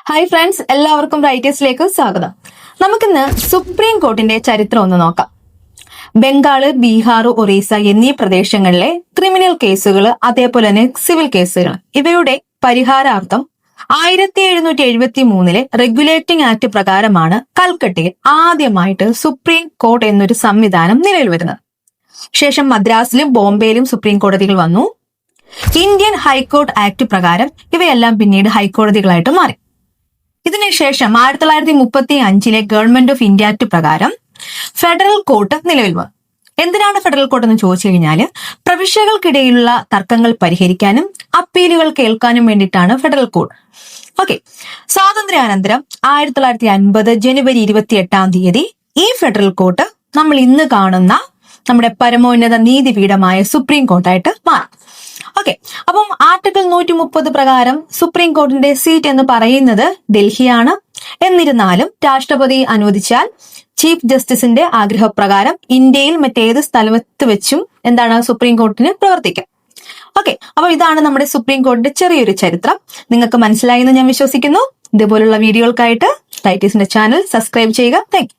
Hi friends, എല്ലാവർക്കും റൈറ്റേഴ്സിലേക്ക് സ്വാഗതം. നമുക്കിന്ന് സുപ്രീം കോർട്ടിന്റെ ചരിത്രം ഒന്ന് നോക്കാം. ബംഗാള്, ബീഹാർ, ഒറീസ എന്നീ പ്രദേശങ്ങളിലെ ക്രിമിനൽ കേസുകൾ, അതേപോലെ തന്നെ സിവിൽ കേസുകൾ, ഇവയുടെ പരിഹാരാർത്ഥം 1773 റെഗുലേറ്റിംഗ് ആക്ട് പ്രകാരമാണ് കൽക്കട്ടയിൽ ആദ്യമായിട്ട് സുപ്രീം കോർട്ട് എന്നൊരു സംവിധാനം നിലവിൽ വരുന്നത്. ശേഷം മദ്രാസിലും ബോംബെയിലും സുപ്രീം കോടതികൾ വന്നു. ഇന്ത്യൻ ഹൈക്കോർട്ട് ആക്ട് പ്രകാരം ഇവയെല്ലാം പിന്നീട് ഹൈക്കോടതികളായിട്ട് മാറി. ഇതിനുശേഷം 1935 ഗവൺമെന്റ് ഓഫ് ഇന്ത്യ ആക്ട് പ്രകാരം ഫെഡറൽ കോർട്ട് നിലവിൽ വന്നു. എന്തിനാണ് ഫെഡറൽ കോർട്ട് എന്ന് ചോദിച്ചു കഴിഞ്ഞാൽ, പ്രവിശ്യകൾക്കിടയിലുള്ള തർക്കങ്ങൾ പരിഹരിക്കാനും അപ്പീലുകൾ കേൾക്കാനും വേണ്ടിയിട്ടാണ് ഫെഡറൽ കോർട്ട്. ഓക്കെ, സ്വാതന്ത്ര്യാനന്തരം 1950 ജനുവരി 28 ഈ ഫെഡറൽ കോർട്ട് നമ്മൾ ഇന്ന് കാണുന്ന നമ്മുടെ പരമോന്നത നീതിപീഠമായ സുപ്രീം കോർട്ടായിട്ട് മാറി. ഓക്കെ, അപ്പം ആർട്ടിക്കിൾ 130 പ്രകാരം സുപ്രീം കോർട്ടിന്റെ സീറ്റ് എന്ന് പറയുന്നത് ഡൽഹിയാണ്. എന്നിരുന്നാലും രാഷ്ട്രപതി അനുവദിച്ചാൽ ചീഫ് ജസ്റ്റിസിന്റെ ആഗ്രഹപ്രകാരം ഇന്ത്യയിൽ മറ്റേത് സ്ഥലത്ത് വെച്ചും സുപ്രീം കോർട്ടിന് പ്രവർത്തിക്കാം. ഓക്കെ, അപ്പൊ ഇതാണ് നമ്മുടെ സുപ്രീം കോർട്ടിന്റെ ചെറിയൊരു ചരിത്രം. നിങ്ങൾക്ക് മനസ്സിലായി എന്ന് ഞാൻ വിശ്വസിക്കുന്നു. ഇതുപോലുള്ള വീഡിയോകൾക്കായിട്ട് റൈറ്റേഴ്സിന്റെ ചാനൽ സബ്സ്ക്രൈബ് ചെയ്യുക. Thank you.